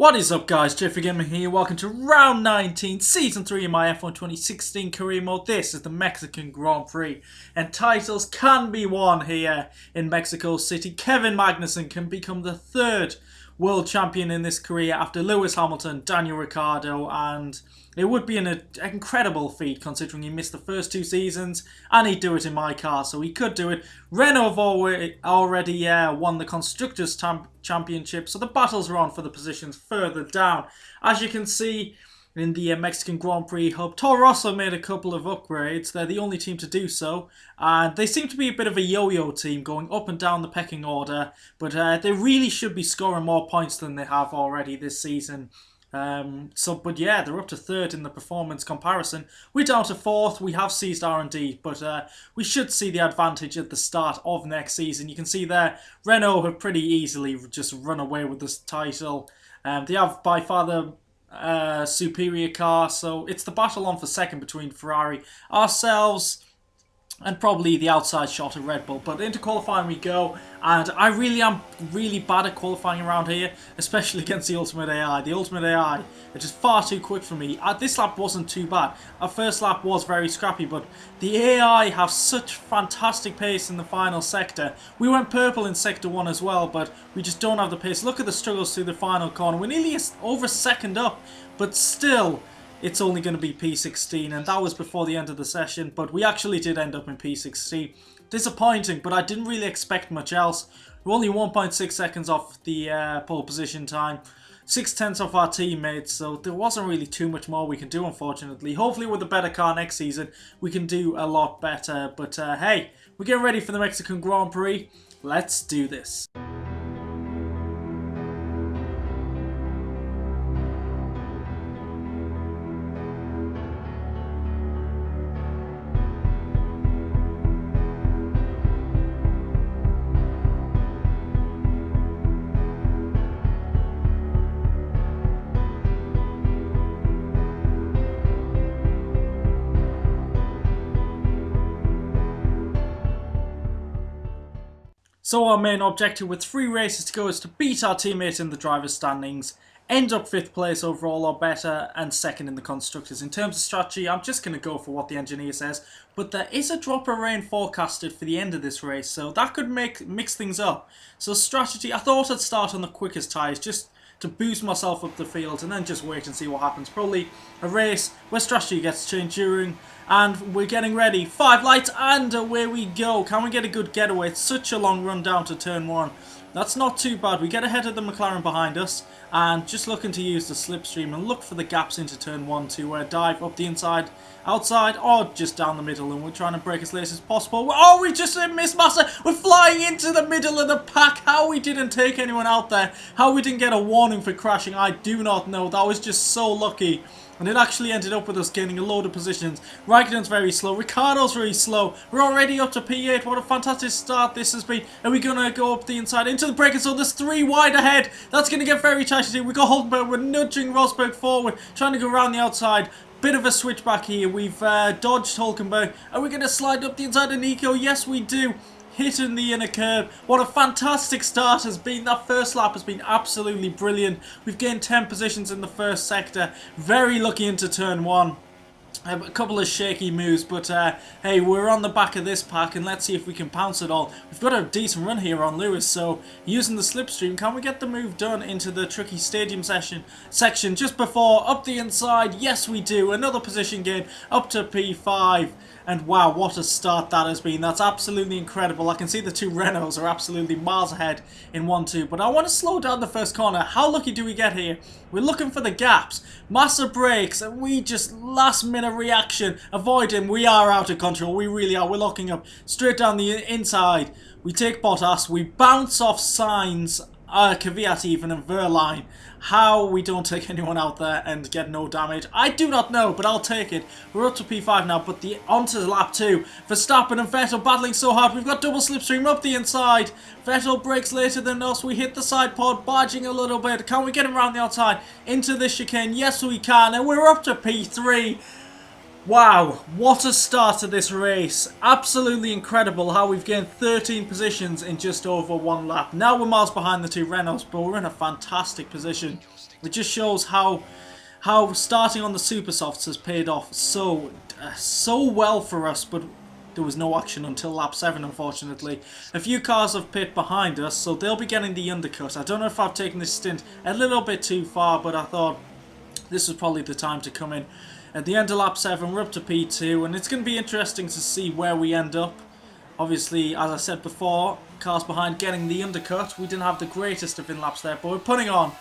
What is up, guys? JayFerGaming here. Welcome to round 19, season 3 of my F1 2016 career mode. This is the Mexican Grand Prix, and titles can be won here in Mexico City. Kevin Magnussen can become the third world champion in this career after Lewis Hamilton, Daniel Ricciardo, and it would be an incredible feat considering he missed the first two seasons and he'd do it in my car, so he could do it. Renault have already won the Constructors' Championship, so the battles are on for the positions further down. As you can see in the Mexican Grand Prix hub, Toro Rosso made a couple of upgrades. They're the only team to do so, and they seem to be a bit of a yo-yo team going up and down the pecking order, but they really should be scoring more points than they have already this season. But yeah, they're up to third in the performance comparison. We're down to fourth. We have seized R&D, but we should see the advantage at the start of next season. You can see there, Renault have pretty easily just run away with this title. They have by far the superior car, so it's the battle on for second between Ferrari, ourselves, and probably the outside shot of Red Bull. But into qualifying we go, and I really am bad at qualifying around here, especially against the Ultimate AI. The Ultimate AI are just far too quick for me. This lap wasn't too bad. Our first lap was very scrappy, but the AI have such fantastic pace in the final sector. We went purple in sector 1 as well, but we just don't have the pace. Look at the struggles through the final corner. We're nearly over a second up, but still it's only going to be P16, and that was before the end of the session, but we actually did end up in P16. Disappointing, but I didn't really expect much else. We're only 1.6 seconds off the pole position time, 0.6 off our teammates, so there wasn't really too much more we can do, unfortunately. Hopefully with a better car next season, we can do a lot better, but hey, we're getting ready for the Mexican Grand Prix. Let's do this. So our main objective with 3 races to go is to beat our teammates in the driver's standings, end up 5th place overall or better, and 2nd in the constructors. In terms of strategy, I'm just going to go for what the engineer says, but there is a drop of rain forecasted for the end of this race, so that could mix things up. So strategy, I thought I'd start on the quickest tyres, just to boost myself up the field and then just wait and see what happens. Probably a race where strategy gets changed during, and we're getting ready. 5 lights and away we go. Can we get a good getaway? It's such a long run down to turn 1. That's not too bad. We get ahead of the McLaren behind us and just looking to use the slipstream and look for the gaps into turn 1 to dive up the inside, outside, or just down the middle, and we're trying to break as late as possible. Oh, we just missed Massa. We're flying into the middle of the pack. How we didn't take anyone out there, how we didn't get a warning for crashing, I do not know. That was just so lucky. And it actually ended up with us gaining a load of positions. Raikkonen's very slow. Ricciardo's very slow. We're already up to P8. What a fantastic start this has been. Are we going to go up the inside into the break? So there's 3 wide ahead. That's going to get very tight to do. We've got Hulkenberg. We're nudging Rosberg forward. Trying to go around the outside. Bit of a switch back here. We've dodged Hulkenberg. Are we going to slide up the inside of Nico? Yes, we do. Hitting the inner curb. What a fantastic start has been. That first lap has been absolutely brilliant. We've gained 10 positions in the first sector. Very lucky into turn 1. A couple of shaky moves, but hey, we're on the back of this pack, and let's see if we can pounce it all. We've got a decent run here on Lewis, so using the slipstream, can we get the move done into the tricky stadium section just before up the inside? Yes, we do. Another position gain up to P5. And wow, what a start that has been. That's absolutely incredible. I can see the 2 Renaults are absolutely miles ahead in 1-2. But I want to slow down the first corner. How lucky do we get here? We're looking for the gaps. Massa brakes, and we just last minute reaction. Avoid him. We are out of control. We really are. We're locking up straight down the inside. We take Bottas. We bounce off Sainz, Kvyat even, and Verline. How we don't take anyone out there and get no damage, I do not know, but I'll take it. We're up to P5 now, but onto lap 2. Verstappen and Vettel battling so hard. We've got double slipstream up the inside. Vettel breaks later than us. We hit the side pod, barging a little bit. Can we get him around the outside into the chicane? Yes, we can, and we're up to P3. Wow, what a start to this race. Absolutely incredible how we've gained 13 positions in just over 1 lap. Now we're miles behind the 2 Renaults, but we're in a fantastic position. It just shows how starting on the super softs has paid off so well for us, but there was no action until lap 7, unfortunately. A few cars have pit behind us, so they'll be getting the undercut. I don't know if I've taken this stint a little bit too far, but I thought this was probably the time to come in. At the end of lap 7, we're up to P2, and it's going to be interesting to see where we end up. Obviously, as I said before, cars behind getting the undercut. We didn't have the greatest of in-laps there, but we're putting on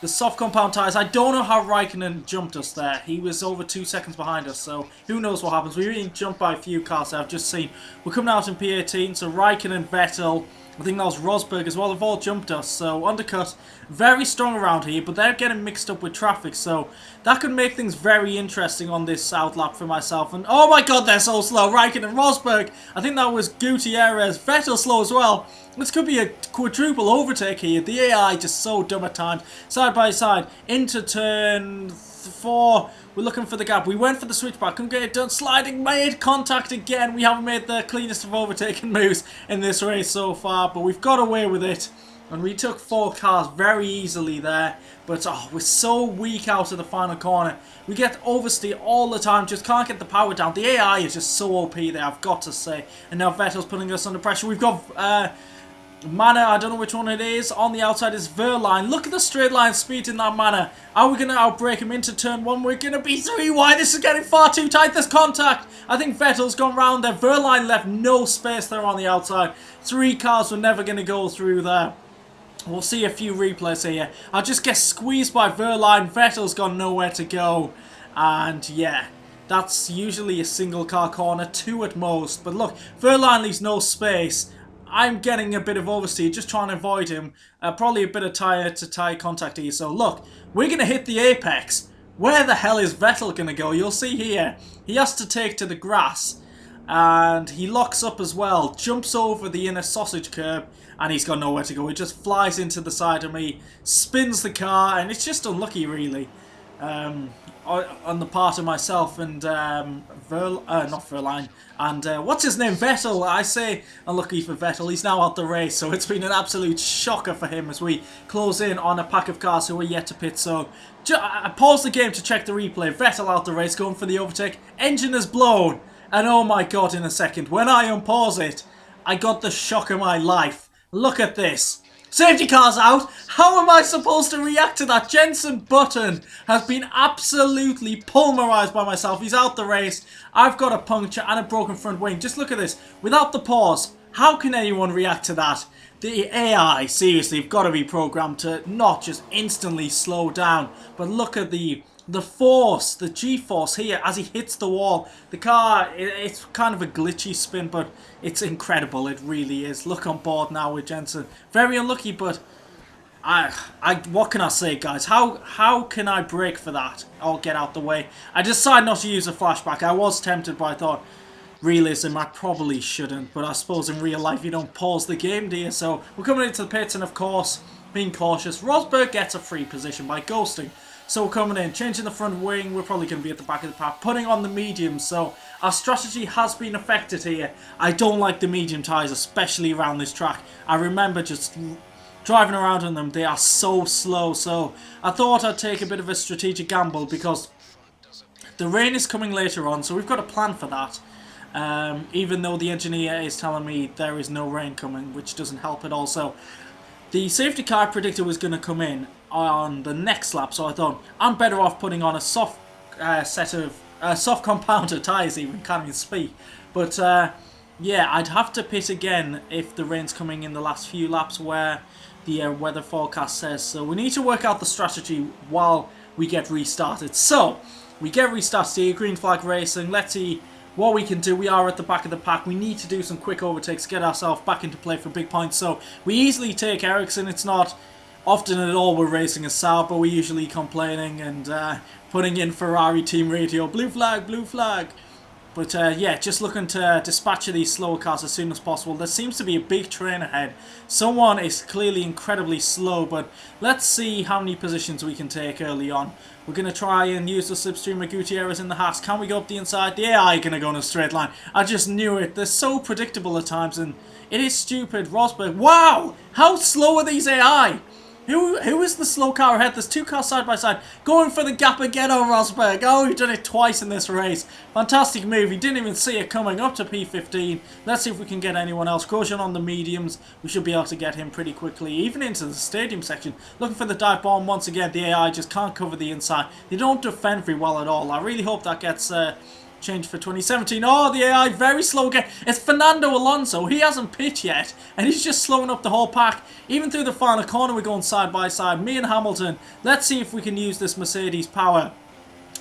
the soft compound tyres. I don't know how Raikkonen jumped us there. He was over 2 seconds behind us, so who knows what happens. We've been jumped by a few cars there. I've just seen. We're coming out in P18, so Raikkonen, Vettel, I think that was Rosberg as well, have all jumped us. So undercut, very strong around here, but they're getting mixed up with traffic, so that could make things very interesting on this outlap for myself. And oh my god, they're so slow. Raikkonen, Rosberg, I think that was Gutierrez, Vettel slow as well. This could be a quadruple overtake here. The AI just so dumb at times. Side by side, into turn 4. We're looking for the gap. We went for the switchback. Couldn't get it done. Sliding, made contact again. We haven't made the cleanest of overtaking moves in this race so far, but we've got away with it. And we took 4 cars very easily there. But oh, we're so weak out of the final corner. We get oversteer all the time. Just can't get the power down. The AI is just so OP there, I've got to say. And now Vettel's putting us under pressure. We've got Manor, I don't know which one it is. On the outside is Verline. Look at the straight line speed in that Manor. Are we going to outbrake him into turn 1? We're going to be 3 wide. This is getting far too tight. There's contact. I think Vettel's gone round there. Verline left no space there on the outside. 3 cars were never going to go through there. We'll see a few replays here. I'll just get squeezed by Verline. Vettel's gone nowhere to go. And yeah, that's usually a single car corner, 2 at most. But look, Verline leaves no space. I'm getting a bit of oversteer, just trying to avoid him. Probably a bit of tyre-to-tyre contact here. So look, we're going to hit the apex. Where the hell is Vettel going to go? You'll see here. He has to take to the grass. And he locks up as well. Jumps over the inner sausage curb. And he's got nowhere to go. He just flies into the side of me. Spins the car. And it's just unlucky, really. On the part of myself and not Verline, and what's his name, Vettel. I say unlucky for Vettel, he's now out the race, so it's been an absolute shocker for him as we close in on a pack of cars who are yet to pit. So I paused the game to check the replay. Vettel out the race, going for the overtake, engine is blown, and oh my god, in a second, when I unpause it, I got the shock of my life. Look at this. Safety car's out. How am I supposed to react to that? Jenson Button has been absolutely pulverised by myself. He's out the race. I've got a puncture and a broken front wing. Just look at this. Without the pause, how can anyone react to that? The AI, seriously, have got to be programmed to not just instantly slow down, but look at the force, the G-force here as he hits the wall. The car, it's kind of a glitchy spin, but it's incredible. It really is. Look on board now with Jenson. Very unlucky, but what can I say, guys? How can I brake for that or get out the way? I decided not to use a flashback. I was tempted, but I thought, realism, I probably shouldn't. But I suppose in real life you don't pause the game, do you? So we're coming into the pits, and of course, being cautious, Rosberg gets a free position by ghosting. So we're coming in, changing the front wing. We're probably going to be at the back of the pack, putting on the mediums. So our strategy has been affected here. I don't like the medium tyres, especially around this track. I remember just driving around on them. They are so slow. So I thought I'd take a bit of a strategic gamble because the rain is coming later on. So we've got a plan for that. Even though the engineer is telling me there is no rain coming, which doesn't help at all. So the safety car predictor was going to come in on the next lap, so I thought I'm better off putting on a soft set of soft compounder tyres. Even can't even speak. But yeah, I'd have to pit again if the rain's coming in the last few laps where the weather forecast says. So we need to work out the strategy while we get restarted. So we get restarted here, green flag racing. Let's see what we can do. We are at the back of the pack. We need to do some quick overtakes, get ourselves back into play for big points. So we easily take Ericsson. It's not often at all we're racing a Sauber. We're usually complaining and putting in Ferrari team radio. Blue flag, blue flag. But yeah, just looking to dispatch of these slower cars as soon as possible. There seems to be a big train ahead. Someone is clearly incredibly slow, but let's see how many positions we can take early on. We're going to try and use the slipstream with Gutierrez in the Haas. Can we go up the inside? The AI going to go in a straight line. I just knew it. They're so predictable at times, and it is stupid. Rosberg. Wow! How slow are these AI? Who is the slow car ahead? There's two cars side by side. Going for the gap again on Rosberg. Oh, we've done it twice in this race. Fantastic move. He didn't even see it coming up to P15. Let's see if we can get anyone else. Grosjean on the mediums. We should be able to get him pretty quickly. Even into the stadium section. Looking for the dive bomb. Once again, the AI just can't cover the inside. They don't defend very well at all. I really hope that gets... change for 2017. Oh, the AI very slow again. It's Fernando Alonso. He hasn't pit yet, and he's just slowing up the whole pack. Even through the final corner, we're going side by side. Me and Hamilton. Let's see if we can use this Mercedes power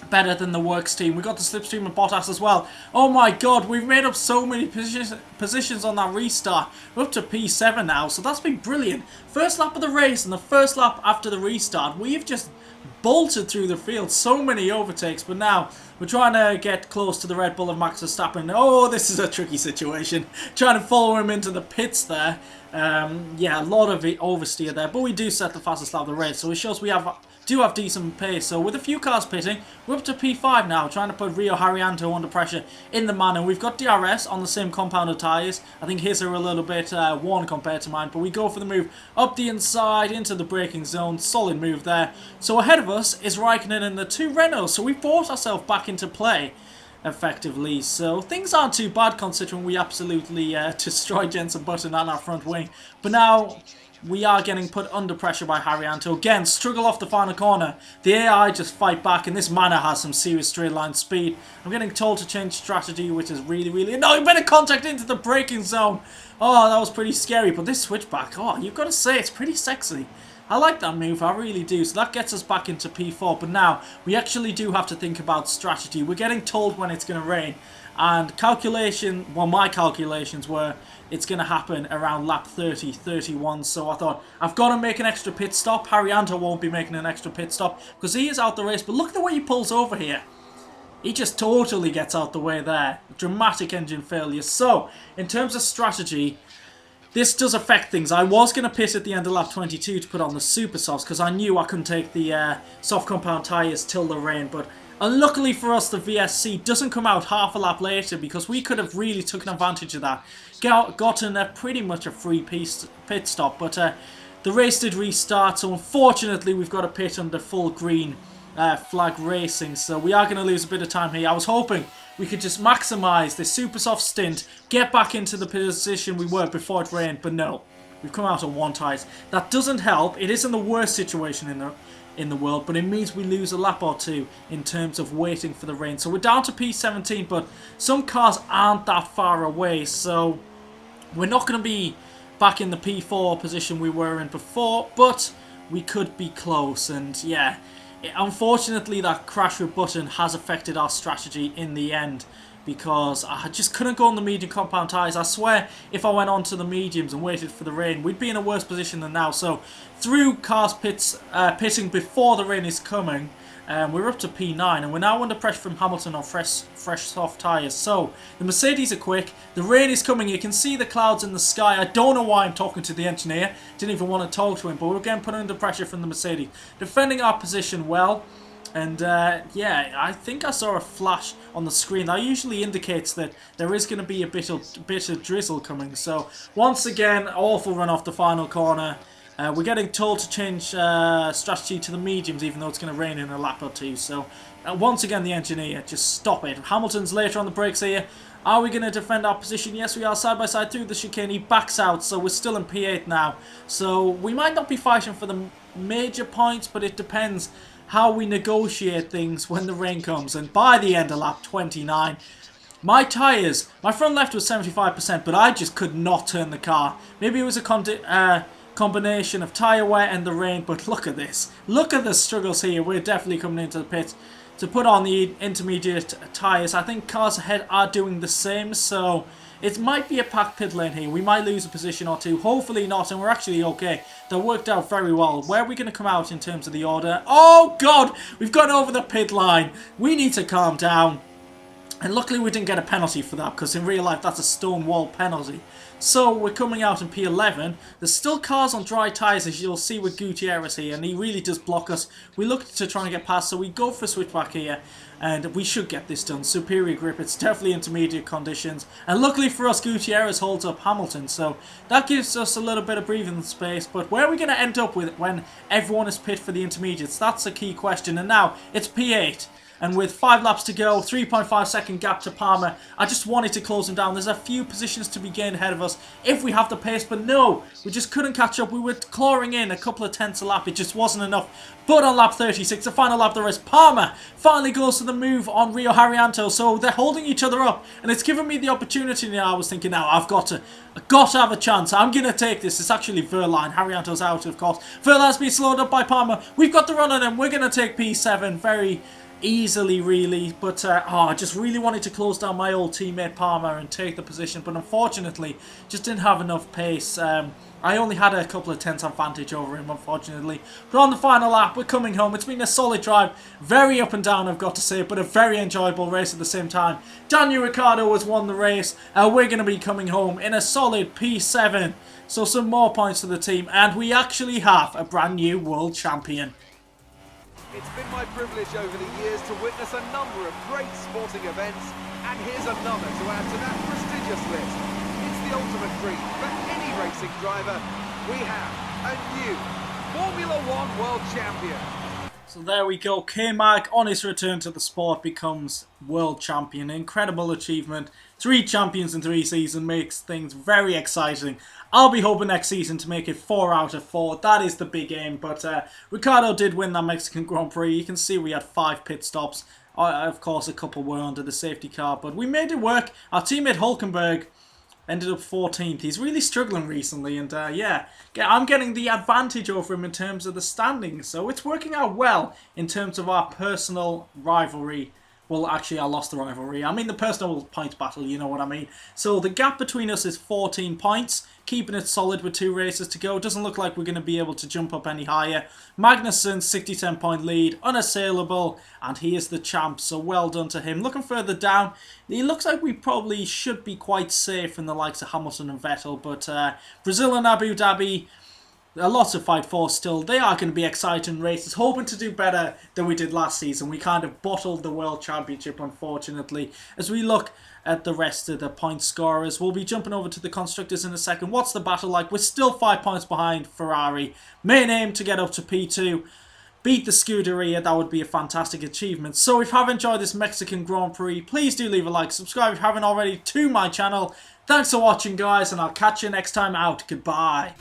better than the works team. We got the slipstream of Bottas as well. Oh my god, we've made up so many positions on that restart. We're up to P7 now, so that's been brilliant. First lap of the race and the first lap after the restart, we've just bolted through the field. So many overtakes, but now we're trying to get close to the Red Bull of Max Verstappen. Oh, this is a tricky situation. Trying to follow him into the pits there. Yeah, a lot of oversteer there, but we do set the fastest lap of the race, so it shows we do have decent pace. So with a few cars pitting, we're up to P5 now, trying to put Rio Haryanto under pressure in the manner. We've got DRS on the same compounded tyres. I think his are a little bit worn compared to mine, but we go for the move up the inside into the braking zone. Solid move there. So ahead of us is Raikkonen and the two Renaults, so we brought ourselves back into play effectively. So things aren't too bad considering we absolutely destroyed Jensen Button on our front wing. But now we are getting put under pressure by Haryanto. Again, struggle off the final corner. The AI just fight back, and this Manor has some serious straight line speed. I'm getting told to change strategy, which is really annoying. Better contact into the braking zone. Oh, that was pretty scary. But this switchback, oh, you've got to say, it's pretty sexy. I like that move, I really do. So that gets us back into P4. But now, we actually do have to think about strategy. We're getting told when it's going to rain. And my calculations were it's going to happen around lap 30, 31. So I thought, I've got to make an extra pit stop. Haryanto won't be making an extra pit stop because he is out the race. But look at the way he pulls over here. He just totally gets out the way there. Dramatic engine failure. So, in terms of strategy, this does affect things. I was going to pit at the end of lap 22 to put on the super softs because I knew I couldn't take the soft compound tyres till the rain. But unluckily for us, the VSC doesn't come out half a lap later because we could have really taken advantage of that. Gotten pretty much a free pit stop. But the race did restart, so unfortunately we've got a pit under full green flag racing. So we are going to lose a bit of time here. I was hoping we could just maximise this super soft stint, get back into the position we were before it rained, but no. We've come out on one tyres. That doesn't help. It isn't the worst situation in the world, but it means we lose a lap or two in terms of waiting for the rain. So we're down to P17, but some cars aren't that far away, so we're not going to be back in the P4 position we were in before, but we could be close. And yeah, unfortunately that crash with Button has affected our strategy in the end, because I just couldn't go on the medium compound tyres. I swear if I went on to the mediums and waited for the rain, we'd be in a worse position than now. So through cars pitting before the rain is coming, we're up to P9, and we're now under pressure from Hamilton on fresh soft tyres. So the Mercedes are quick, the rain is coming, you can see the clouds in the sky. I don't know why I'm talking to the engineer, didn't even want to talk to him, but we're getting put under pressure from the Mercedes. Defending our position well. And yeah, I think I saw a flash on the screen. That usually indicates that there is going to be a bit of drizzle coming. So once again, awful run off the final corner. We're getting told to change strategy to the mediums, even though it's going to rain in a lap or two. So once again, the engineer, just stop it. Hamilton's later on the brakes here. Are we going to defend our position? Yes, we are, side by side through the chicane. He backs out, so we're still in P8 now. So we might not be fighting for the major points, but it depends how we negotiate things when the rain comes. And by the end of lap 29, my tyres, my front left was 75%, but I just could not turn the car. Maybe it was a combination of tyre wear and the rain, but look at this. Look at the struggles here. We're definitely coming into the pits to put on the intermediate tyres. I think cars ahead are doing the same, so it might be a packed pit lane here. We might lose a position or two. Hopefully not, and we're actually okay. That worked out very well. Where are we going to come out in terms of the order? Oh, God! We've gone over the pit line. We need to calm down. And luckily we didn't get a penalty for that, because in real life that's a stone wall penalty. So we're coming out in P11. There's still cars on dry tyres, as you'll see with Gutierrez here, and he really does block us. We look to try and get past, so we go for a switchback here, and we should get this done. Superior grip, it's definitely intermediate conditions. And luckily for us, Gutierrez holds up Hamilton, so that gives us a little bit of breathing space. But where are we going to end up with when everyone is pit for the intermediates? That's a key question. And now it's P8. And with 5 laps to go, 3.5 second gap to Palmer, I just wanted to close him down. There's a few positions to be gained ahead of us if we have the pace, but no, we just couldn't catch up. We were clawing in a couple of tenths a lap. It just wasn't enough. But on lap 36, the final lap there is, Palmer finally goes to the move on Rio Haryanto. So they're holding each other up, and it's given me the opportunity now. I was thinking, now I've got to have a chance. I'm going to take this. It's actually Verline. Haryanto's out, of course. Verline's been slowed up by Palmer. We've got the run on him. We're going to take P7 very easily, really, but I just really wanted to close down my old teammate Palmer and take the position, but unfortunately just didn't have enough pace. I only had a couple of tenths advantage over him, unfortunately. But on the final lap, we're coming home. It's been a solid drive, very up and down, I've got to say, but a very enjoyable race at the same time. Daniel Ricciardo has won the race. We're going to be coming home in a solid P7, so some more points to the team, and we actually have a brand new world champion. It's been my privilege over the years to witness a number of great sporting events, and here's another to add to that prestigious list. It's the ultimate dream for any racing driver. We have a new Formula One World Champion. So there we go, K-Mag on his return to the sport becomes world champion. Incredible achievement. 3 champions in 3 seasons makes things very exciting. I'll be hoping next season to make it 4 out of 4. That is the big aim. But Ricciardo did win that Mexican Grand Prix. You can see we had 5 pit stops. Of course, a couple were under the safety car, but we made it work. Our teammate Hulkenberg ended up 14th. He's really struggling recently, and yeah, I'm getting the advantage over him in terms of the standings. So it's working out well in terms of our personal rivalry. Well, actually, I lost the rivalry. I mean the personal points battle, you know what I mean. So the gap between us is 14 points, keeping it solid with 2 races to go. Doesn't look like we're going to be able to jump up any higher. Magnussen, 67 point lead, unassailable, and he is the champ, so well done to him. Looking further down, it looks like we probably should be quite safe in the likes of Hamilton and Vettel, but Brazil and Abu Dhabi, a lot to fight for still. They are going to be exciting races, hoping to do better than we did last season. We kind of bottled the World Championship, unfortunately. As we look at the rest of the point scorers, we'll be jumping over to the constructors in a second. What's the battle like? We're still 5 points behind Ferrari. Main aim to get up to P2. Beat the Scuderia, that would be a fantastic achievement. So if you have enjoyed this Mexican Grand Prix, please do leave a like, subscribe if you haven't already to my channel. Thanks for watching, guys, and I'll catch you next time out. Goodbye.